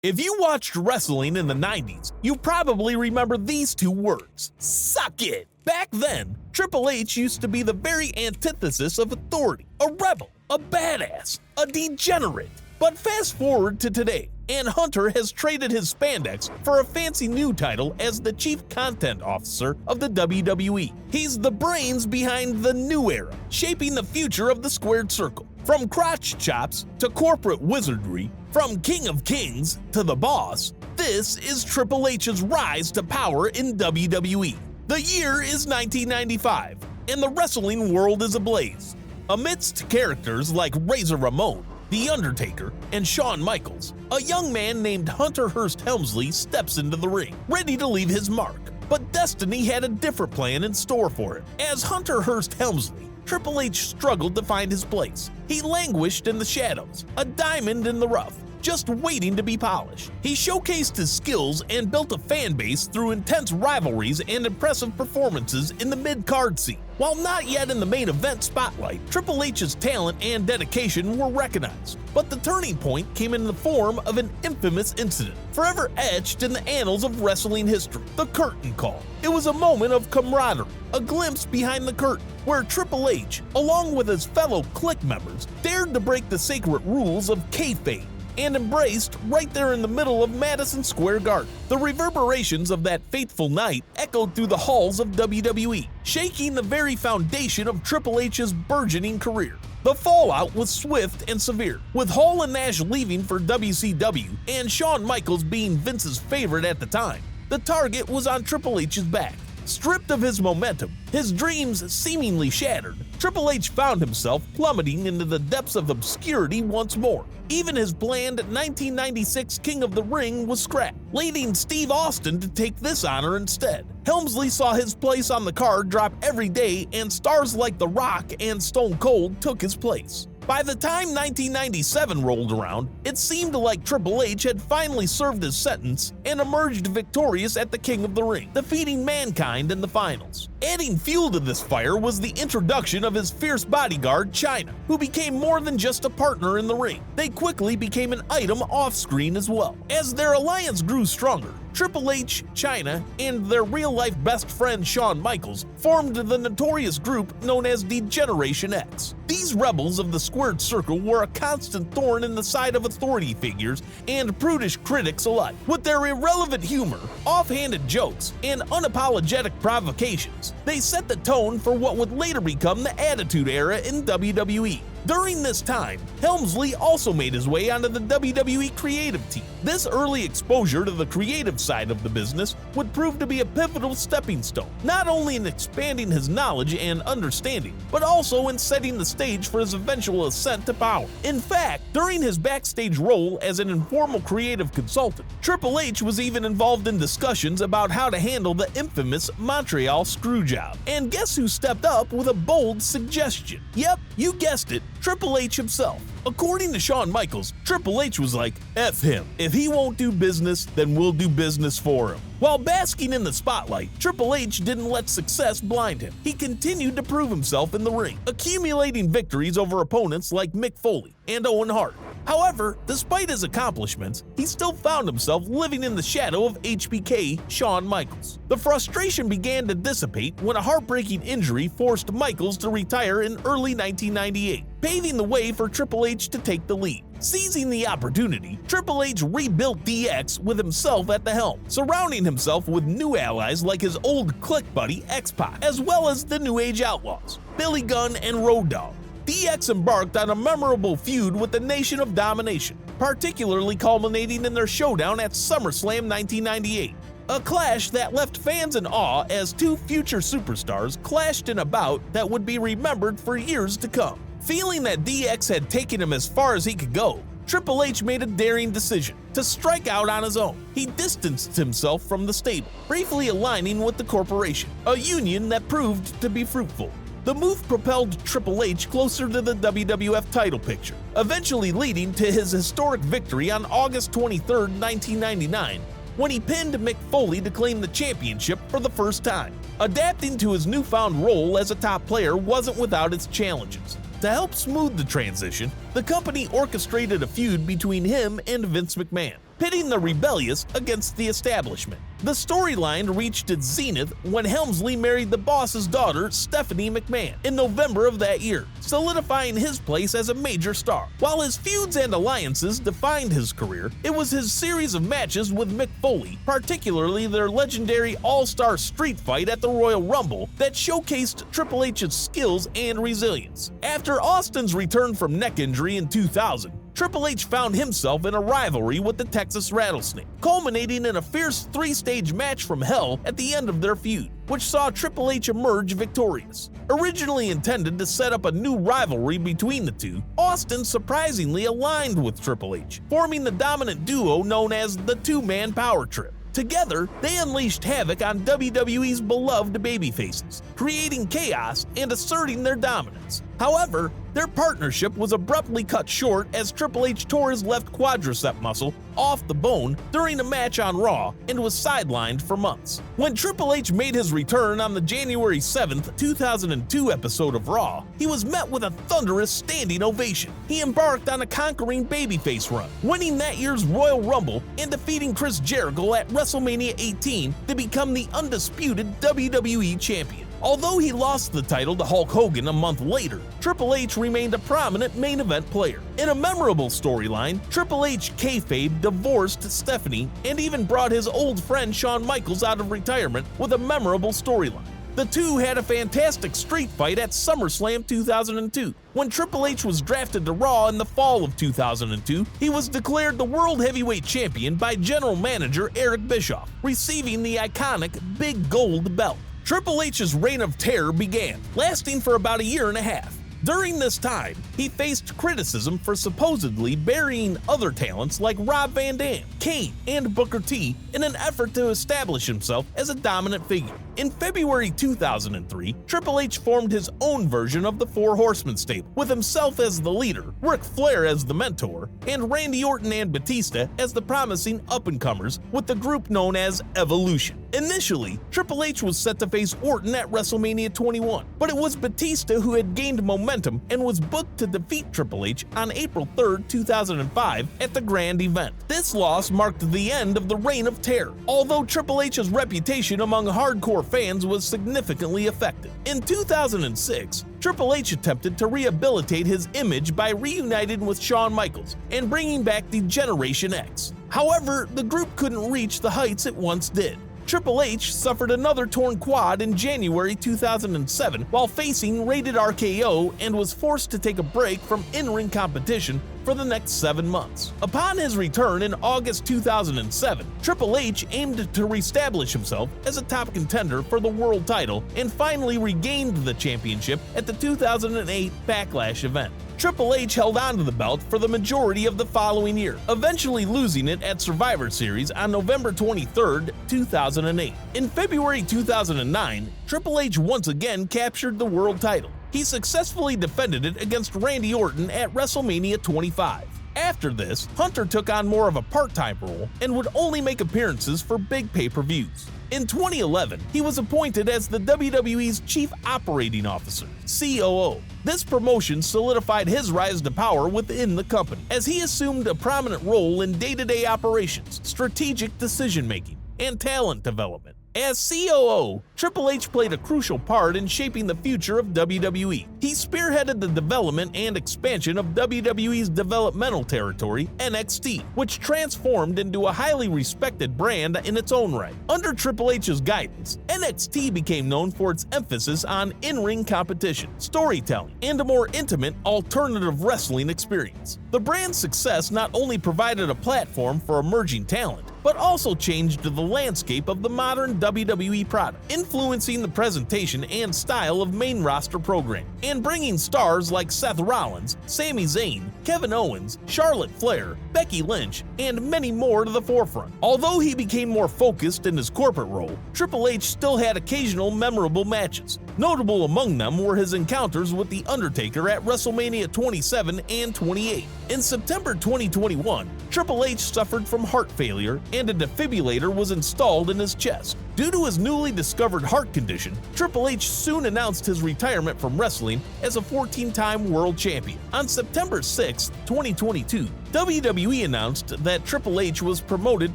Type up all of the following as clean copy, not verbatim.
If you watched wrestling in the 90s, you probably remember these two words: suck it! Back then, Triple H used to be the very antithesis of authority, a rebel, a badass, a degenerate. But fast forward to today, and Hunter has traded his spandex for a fancy new title as the Chief Content Officer of the WWE. He's the brains behind the new era, shaping the future of the squared circle. From crotch chops to corporate wizardry, from King of Kings to the Boss, this is Triple H's rise to power in WWE. The year is 1995, and the wrestling world is ablaze. Amidst characters like Razor Ramon, The Undertaker, and Shawn Michaels, a young man named Hunter Hearst Helmsley steps into the ring, ready to leave his mark. But destiny had a different plan in store for him. As Hunter Hearst Helmsley, Triple H struggled to find his place. He languished in the shadows, a diamond in the rough, just waiting to be polished. He showcased his skills and built a fan base through intense rivalries and impressive performances in the mid-card scene. While not yet in the main event spotlight, Triple H's talent and dedication were recognized. But the turning point came in the form of an infamous incident, forever etched in the annals of wrestling history: the curtain call. It was a moment of camaraderie, a glimpse behind the curtain, where Triple H, along with his fellow Clique members, dared to break the sacred rules of kayfabe, and embraced right there in the middle of Madison Square Garden. The reverberations of that fateful night echoed through the halls of WWE, shaking the very foundation of Triple H's burgeoning career. The fallout was swift and severe, with Hall and Nash leaving for WCW and Shawn Michaels being Vince's favorite at the time. The target was on Triple H's back. Stripped of his momentum, his dreams seemingly shattered, Triple H found himself plummeting into the depths of obscurity once more. Even his planned 1996 King of the Ring was scrapped, leading Steve Austin to take this honor instead. Helmsley saw his place on the card drop every day, and stars like The Rock and Stone Cold took his place. By the time 1997 rolled around, it seemed like Triple H had finally served his sentence and emerged victorious at the King of the Ring, defeating Mankind in the finals. Adding fuel to this fire was the introduction of his fierce bodyguard, Chyna, who became more than just a partner in the ring. They quickly became an item off-screen as well. As their alliance grew stronger, Triple H, Chyna, and their real-life best friend Shawn Michaels formed the notorious group known as Degeneration X. These rebels of the squared circle were a constant thorn in the side of authority figures and prudish critics alike. With their irrelevant humor, offhanded jokes, and unapologetic provocations, they set the tone for what would later become the Attitude Era in WWE. During this time, Helmsley also made his way onto the WWE creative team. This early exposure to the creative side of the business would prove to be a pivotal stepping stone, not only in expanding his knowledge and understanding, but also in setting the stage for his eventual ascent to power. In fact, during his backstage role as an informal creative consultant, Triple H was even involved in discussions about how to handle the infamous Montreal Screwjob. And guess who stepped up with a bold suggestion? Yep, you guessed it, Triple H himself. According to Shawn Michaels, Triple H was like, "F him. If he won't do business, then we'll do business for him." While basking in the spotlight, Triple H didn't let success blind him. He continued to prove himself in the ring, accumulating victories over opponents like Mick Foley and Owen Hart. However, despite his accomplishments, he still found himself living in the shadow of HBK Shawn Michaels. The frustration began to dissipate when a heartbreaking injury forced Michaels to retire in early 1998, paving the way for Triple H to take the lead. Seizing the opportunity, Triple H rebuilt DX with himself at the helm, surrounding himself with new allies like his old Clique buddy X-Pac, as well as the New Age Outlaws, Billy Gunn and Road Dogg. DX embarked on a memorable feud with the Nation of Domination, particularly culminating in their showdown at SummerSlam 1998. A clash that left fans in awe as two future superstars clashed in a bout that would be remembered for years to come. Feeling that DX had taken him as far as he could go, Triple H made a daring decision to strike out on his own. He distanced himself from the stable, briefly aligning with the corporation, a union that proved to be fruitful. The move propelled Triple H closer to the WWF title picture, eventually leading to his historic victory on August 23, 1999, when he pinned Mick Foley to claim the championship for the first time. Adapting to his newfound role as a top player wasn't without its challenges. To help smooth the transition, the company orchestrated a feud between him and Vince McMahon. pitting the rebellious against the establishment. The storyline reached its zenith when Helmsley married the boss's daughter, Stephanie McMahon, in November of that year, solidifying his place as a major star. While his feuds and alliances defined his career, it was his series of matches with Mick Foley, particularly their legendary all-star street fight at the Royal Rumble, that showcased Triple H's skills and resilience. After Austin's return from neck injury in 2000, Triple H found himself in a rivalry with the Texas Rattlesnake, culminating in a fierce three-stage match from hell at the end of their feud, which saw Triple H emerge victorious. Originally intended to set up a new rivalry between the two, Austin surprisingly aligned with Triple H, forming the dominant duo known as the Two-Man Power Trip. Together, they unleashed havoc on WWE's beloved babyfaces, creating chaos and asserting their dominance. However, their partnership was abruptly cut short as Triple H tore his left quadricep muscle off the bone during a match on Raw and was sidelined for months. When Triple H made his return on the January 7th, 2002 episode of Raw, he was met with a thunderous standing ovation. He embarked on a conquering babyface run, winning that year's Royal Rumble and defeating Chris Jericho at WrestleMania 18 to become the undisputed WWE Champion. Although he lost the title to Hulk Hogan a month later, Triple H remained a prominent main event player. In a memorable storyline, Triple H kayfabe divorced Stephanie and even brought his old friend Shawn Michaels out of retirement with a memorable storyline. The two had a fantastic street fight at SummerSlam 2002. When Triple H was drafted to Raw in the fall of 2002, he was declared the World Heavyweight Champion by General Manager Eric Bischoff, receiving the iconic Big Gold Belt. Triple H's reign of terror began, lasting for about a year and a half. During this time, he faced criticism for supposedly burying other talents like Rob Van Dam, Kane, and Booker T in an effort to establish himself as a dominant figure. In February 2003, Triple H formed his own version of the Four Horsemen stable, with himself as the leader, Ric Flair as the mentor, and Randy Orton and Batista as the promising up-and-comers with the group known as Evolution. Initially, Triple H was set to face Orton at WrestleMania 21, but it was Batista who had gained momentum and was booked to defeat Triple H on April 3, 2005 at the Grand Event. This loss marked the end of the Reign of Terror, although Triple H's reputation among hardcore fans was significantly affected. In 2006, Triple H attempted to rehabilitate his image by reuniting with Shawn Michaels and bringing back Degeneration X. However, the group couldn't reach the heights it once did. Triple H suffered another torn quad in January 2007 while facing Rated RKO and was forced to take a break from in-ring competition for the next 7 months. Upon his return in August 2007, Triple H aimed to reestablish himself as a top contender for the world title and finally regained the championship at the 2008 Backlash event. Triple H held on to the belt for the majority of the following year, eventually losing it at Survivor Series on November 23, 2008. In February 2009, Triple H once again captured the world title. He successfully defended it against Randy Orton at WrestleMania 25. After this, Hunter took on more of a part-time role and would only make appearances for big pay-per-views. In 2011, he was appointed as the WWE's Chief Operating Officer, COO. This promotion solidified his rise to power within the company, as he assumed a prominent role in day-to-day operations, strategic decision-making, and talent development. As COO, Triple H played a crucial part in shaping the future of WWE. He spearheaded the development and expansion of WWE's developmental territory, NXT, which transformed into a highly respected brand in its own right. Under Triple H's guidance, NXT became known for its emphasis on in-ring competition, storytelling, and a more intimate alternative wrestling experience. The brand's success not only provided a platform for emerging talent, but also changed the landscape of the modern WWE product, influencing the presentation and style of main roster programming, and bringing stars like Seth Rollins, Sami Zayn, Kevin Owens, Charlotte Flair, Becky Lynch, and many more to the forefront. Although he became more focused in his corporate role, Triple H still had occasional memorable matches. Notable among them were his encounters with The Undertaker at WrestleMania 27 and 28. In September 2021, Triple H suffered from heart failure and a defibrillator was installed in his chest. Due to his newly discovered heart condition, Triple H soon announced his retirement from wrestling as a 14-time world champion. On September 6, 2022, WWE announced that Triple H was promoted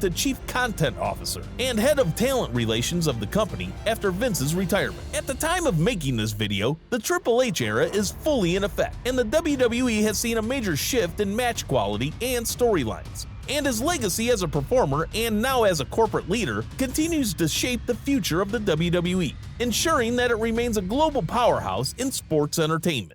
to Chief Content Officer and Head of Talent Relations of the company after Vince's retirement. At the time of making this video, the Triple H era is fully in effect, and the WWE has seen a major shift in match quality and storylines. And his legacy as a performer and now as a corporate leader continues to shape the future of the WWE, ensuring that it remains a global powerhouse in sports entertainment.